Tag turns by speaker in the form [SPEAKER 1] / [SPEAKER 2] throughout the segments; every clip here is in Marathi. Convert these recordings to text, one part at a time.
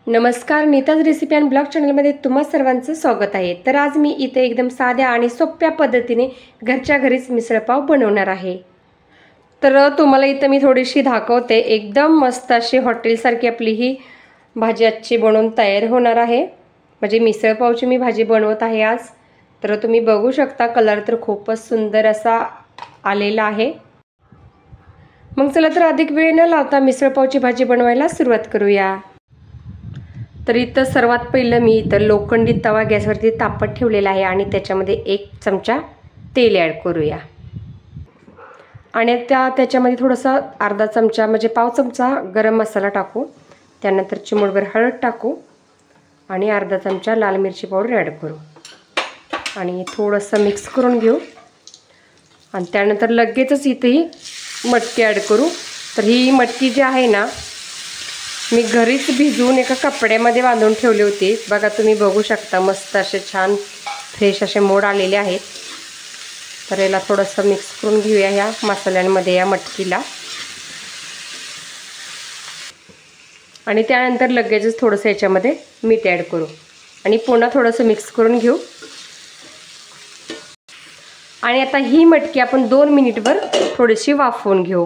[SPEAKER 1] नमस्कार, नीताज रेसिपी अँड ब्लॉग चॅनलमध्ये तुम्हा सर्वांचं स्वागत आहे। तर आज मी इथे एकदम साध्या आणि सोप्या पद्धतीने घरच्या घरीच मिसळपाव बनवणार आहे। तर तुम्हाला इथे मी थोडीशी दाखवते, एकदम मस्त अशी हॉटेलसारखी आपली ही भाजी आजची बनवून तयार होणार आहे। म्हणजे मिसळपावची मी भाजी बनवत आहे आज। तर तुम्ही बघू शकता, कलर तर खूपच सुंदर असा आलेला आहे। मग चला तर अधिक वेळ न लावता मिसळपावची भाजी बनवायला सुरुवात करूया। तर इथं सर्वात पहिलं मी इथं लोखंडी तवा गॅसवरती तापत ठेवलेला आहे आणि त्याच्यामध्ये 1 चमचा तेल ॲड करूया। आणि त्याच्यामध्ये थोडासा अर्धा चमचा म्हणजे पाव चमचा गरम मसाला टाकू, त्यानंतर चिमूटभर हळद टाकू आणि अर्धा चमचा लाल मिरची पावडर ॲड करू आणि थोडंसं मिक्स करून घेऊ। आणि त्यानंतर लगेचच इथे ही मटकी ॲड करू। तर ही मटकी जी आहे ना, मी घरीच भिजवून एका कपड्यामध्ये बांधून ठेवली होती। बघा, तुम्ही बघू शकता, मस्त असे छान फ्रेश असे मोड आलेले आहेत। तर याला थोडंसं मिक्स करून घेऊया ह्या मसाल्यांमध्ये, या मटकीला। आणि त्यानंतर लगेचच थोडंसं याच्यामध्ये मीठ ॲड करू आणि पुन्हा थोडंसं मिक्स करून घेऊ। आणि आता ही मटकी आपण 2 मिनिटभर थोडीशी वाफवून घेऊ।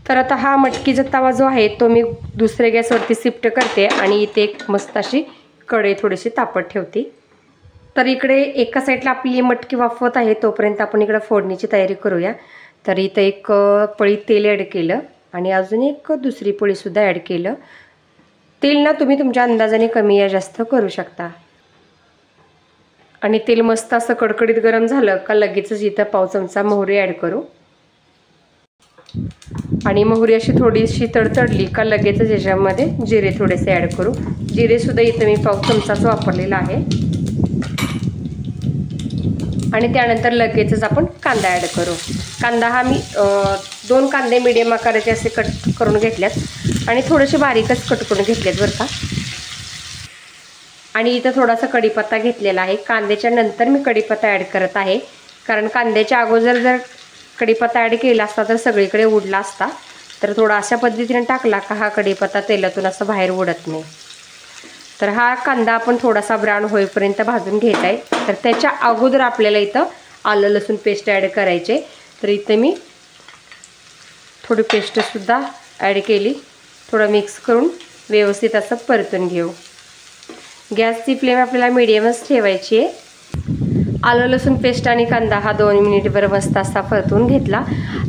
[SPEAKER 1] तर आता हा मटकीचा तवा जो आहे तो मी दुसऱ्या गॅसवरती शिफ्ट करते आणि इथे एक मस्त अशी कढई थोडीशी तापत ठेवते। तर इकडे एका साईडला आपली मटकी वाफवत आहे, तोपर्यंत आपण इकडे फोडणीची तयारी करूया। तर इथं 1 पळी तेल ॲड केलं आणि अजून एक दुसरी पळीसुद्धा ॲड केलं। तेल ना तुम्ही तुमच्या अंदाजाने कमी या जास्त करू शकता। आणि तेल मस्त असं कडकडीत गरम झालं का लगेचच इथं पाव चमचा मोहरी ॲड करू आणि मोहरी अशी थोडीशी तडतडली का लगेचच याच्यामध्ये जिरे थोडेसे ॲड करू। जिरे सुद्धा इथं मी पाव चमचाच वापरलेला आहे। आणि त्यानंतर लगेचच आपण कांदा ॲड करू। कांदा हा मी 2 कांदे मीडियम आकाराचे असे कट करून घेतल्यात आणि थोडेसे बारीकच कट करून घेतलेत बरं का। आणि इथं थोडासा कढीपत्ता घेतलेला आहे। कांद्याच्या नंतर मी कढीपत्ता ॲड करत आहे, कारण कांद्याच्या अगोदर जर कढीपत्ता ॲड केला असता तर सगळीकडे उडला असता। तर थोडा अशा पद्धतीने टाकला का हा कढीपत्ता तेलातून असं बाहेर उडत नाही। तर हा कांदा आपण थोडासा ब्राऊन होईपर्यंत भाजून घ्यायचा आहे। तर त्याच्या अगोदर आपल्याला इथं आलं लसूण पेस्ट ॲड करायचे। तर इथं मी थोडी पेस्टसुद्धा ॲड केली, थोडं मिक्स करून व्यवस्थित असं परतून घेऊ। गॅसची फ्लेम आपल्याला मीडियमच ठेवायची आहे। आलं लसूण पेस्ट आणि कांदा हा 2 मिनिटभर मस्त असा परतून घेतला।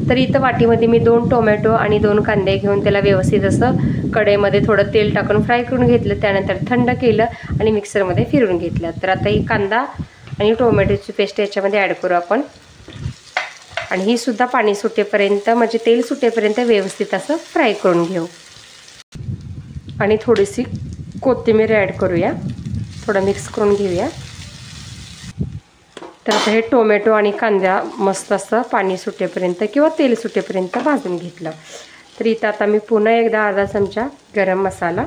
[SPEAKER 1] तर इथं वाटीमध्ये मी 2 टोमॅटो आणि 2 कांदे घेऊन त्याला व्यवस्थित असं कढईमध्ये थोडं तेल टाकून फ्राय करून घेतलं, त्यानंतर थंड केलं आणि मिक्सरमध्ये फिरवून घेतलं। तर आता ही कांदा आणि टोमॅटोची पेस्ट याच्यामध्ये ॲड करू आपण आणि ही सुद्धा पाणी सुटेपर्यंत म्हणजे तेल सुटेपर्यंत व्यवस्थित असं फ्राय करून घेऊ। आणि थोडीशी कोथिंबीर ॲड करूया, थोडं मिक्स करून घेऊया। तर आता हे टोमॅटो आणि कांदा मस्त असं पाणी सुटेपर्यंत किंवा तेल सुटेपर्यंत भाजून घेतलं। तर इथं आता मी पुन्हा एकदा अर्धा चमचा गरम मसाला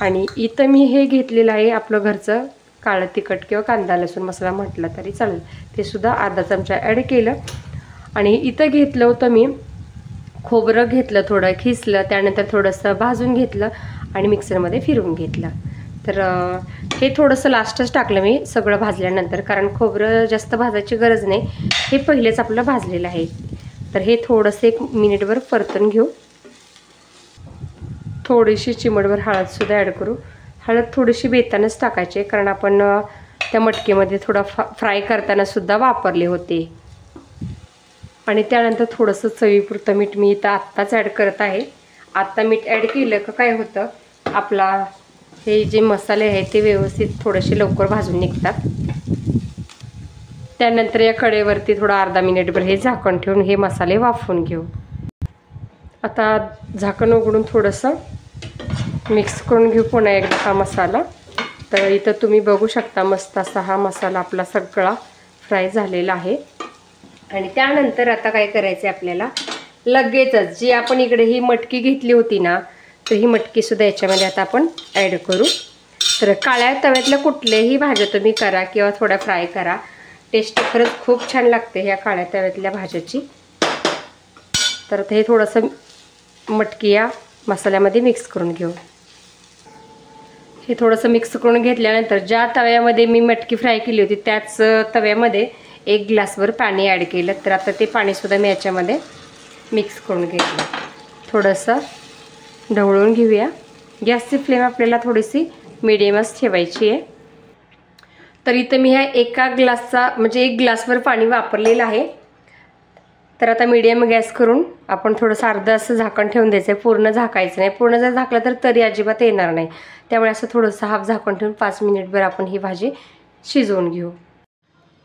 [SPEAKER 1] आणि इथं मी हे घेतलेलं आहे आपलं घरचं काळं तिखट किंवा कांदा लसूण मसाला म्हटलं तरी चालेल, ते सुद्धा अर्धा चमचा ॲड केलं। आणि इथं घेतलं होतं मी खोबरं घेतलं, थोडं खिसलं, त्यानंतर थोडंसं भाजून घेतलं आणि मिक्सरमध्ये फिरवून घेतलं। तर हे थोडंसं लास्टच टाकलं मी सगळं भाजल्यानंतर, कारण खोबरं जास्त भाजायची गरज नाही, हे पहिलेच आपलं भाजलेलं आहे। तर हे थोडंसं 1 मिनिटभर परतून घेऊ। थोडीशी चिमटभर हळदसुद्धा ॲड करू। हळद थोडीशी बेतानच टाकायची, कारण आपण त्या मटकीमध्ये थोडा फ्राय करताना सुद्धा वापरले होते। आणि त्यानंतर थोडंसं चवीपुरतं मीठ मी इथं आत्ताच ॲड करत आहे। आत्ता मीठ ॲड केलं का काय होतं, आपला हे जे मसाले आहेत ते व्यवस्थित थोडेसे लवकर भाजून निघतात। त्यानंतर या कढईवरती थोडं अर्धा मिनिटभर हे झाकण ठेवून हे मसाले वाफवून घेऊ। आता झाकण उघडून थोडंसं मिक्स करून घेऊ पुन्हा एकदा हा मसाला। तर इथं तुम्ही बघू शकता, मस्त असा हा मसाला आपला सगळा फ्राय झालेला आहे। आणि त्यानंतर आता काय करायचं आहे आपल्याला, लगेचच जी आपण इकडे ही मटकी घेतली होती ना, तर ही मटकीसुद्धा याच्यामध्ये आता आपण ॲड करू। तर काळ्या तव्यातल्या कुठल्याही भाज्या तुम्ही करा किंवा थोड्या फ्राय करा, टेस्ट खरंच खूप छान लागते ह्या काळ्या तव्यातल्या भाज्याची। तर हे थोडंसं मटकी या मसाल्यामध्ये मिक्स करून घेऊ। हे थोडंसं मिक्स करून घेतल्यानंतर ज्या तव्यामध्ये मी मटकी फ्राय केली होती त्याच तव्यामध्ये 1 ग्लासभर पाणी ॲड केलं। तर आता ते पाणीसुद्धा मी याच्यामध्ये मिक्स करून घेतलं। थोडंसं ढवळून घेऊया। गॅसची फ्लेम आपल्याला थोडीशी मीडियमच ठेवायची आहे। तर इथं मी ह्या 1 ग्लासचा म्हणजे 1 ग्लासभर पाणी वापरलेलं आहे। तर आता मीडियम गॅस करून आपण थोडंसं अर्धं असं झाकण ठेवून द्यायचं आहे। पूर्ण झाकायचं नाही, पूर्ण जर झाकलं तर तरी अजिबात येणार नाही। त्यामुळे असं थोडंसं हाफ झाकण ठेवून 5 मिनिटभर आपण ही भाजी शिजवून घेऊ।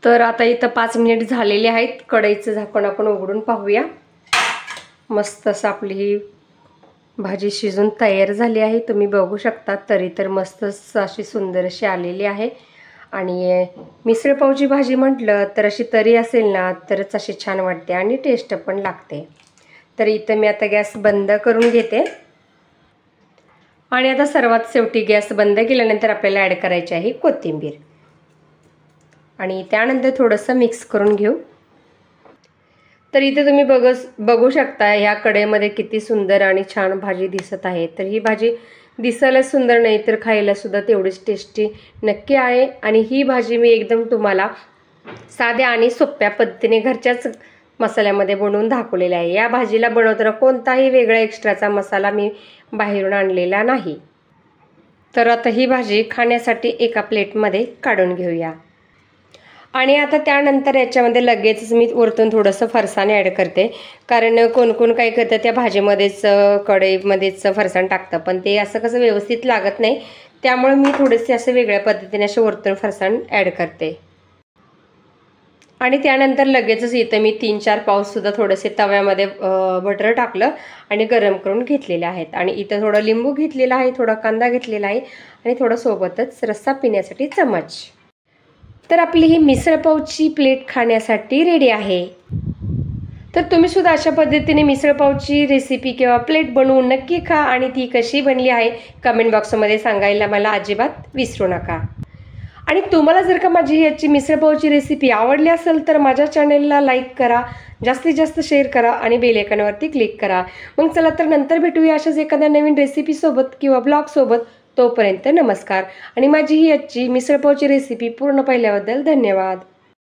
[SPEAKER 1] तर आता इथं 5 मिनिट झालेले आहेत। कढईचं झाकण आपण उघडून पाहूया। मस्त असं आपली ही भाजी शिजून तयार झाली आहे। तुम्ही बघू शकता तरी तर मस्त अशी सुंदर अशी आलेली आहे। आणि मिसळपावची भाजी म्हटलं तर अशी तरी असेल ना तरच अशी छान वाटते आणि टेस्ट पण लागते। तर इथं मी आता गॅस बंद करून घेते। आणि आता सर्वात शेवटी गॅस बंद केल्यानंतर आपल्याला ॲड करायची आहे कोथिंबीर आणि त्यानंतर थोडंसं मिक्स करून घेऊ। तर इथे तुम्ही बघू शकता ह्या कढईमध्ये किती सुंदर आणि छान भाजी दिसत आहे। तर ही भाजी दिसायला सुंदर नाही तर खायला सुद्धा तेवढीच टेस्टी नक्की आहे। आणि ही भाजी मी एकदम तुम्हाला साध्या आणि सोप्या पद्धतीने घरच्याच मसाल्यामध्ये बनवून दाखवलेला आहे। या भाजीला बनवताना कोणताही वेगळा एक्स्ट्राचा मसाला मी बाहेरून आणलेला नाही। तर आता ही भाजी खाण्यासाठी एका प्लेटमध्ये काढून घेऊया। आणि आता त्यानंतर याच्यामध्ये लगेचच मी वरतून थोडंसं फरसाण ॲड करते। कारण कोण कोण काय करतं त्या भाजीमध्येच कढईमध्येच फरसाण टाकतं, पण ते असं कसं व्यवस्थित लागत नाही। त्यामुळे मी थोडेसे असं वेगळ्या पद्धतीने असे वरतून फरसाण ॲड करते। आणि त्यानंतर लगेचच इथं मी 3-4 पावसुद्धा थोडेसे तव्यामध्ये बटर टाकलं आणि गरम करून घेतलेले आहेत। आणि इथं थोडं लिंबू घेतलेला आहे, थोडा कांदा घेतलेला आहे आणि थोडं सोबतच रस्सा पिण्यासाठी चमच। तर आपली ही मिसळपावची प्लेट खाण्यासाठी रेडी आहे। तर तुम्ही सुद्धा अशा पद्धतीने मिसळपावची रेसिपी किंवा प्लेट बनवून नक्की खा आणि ती कशी बनली आहे कमेंट बॉक्समध्ये सांगायला मला अजिबात विसरू नका। आणि तुम्हाला जर का माझी याची मिसळपावची रेसिपी आवडली असेल तर माझ्या चॅनेलला लाईक करा, जास्तीत जास्त शेअर करा आणि बेल आयकॉनवरती क्लिक करा। मग चला तर नंतर भेटूया अशाच एखाद्या नवीन रेसिपीसोबत किंवा ब्लॉगसोबत। तोपर्यंत नमस्कार। आणि माझी ही आजची मिसळपावची रेसिपी पूर्ण पाहिल्याबद्दल धन्यवाद।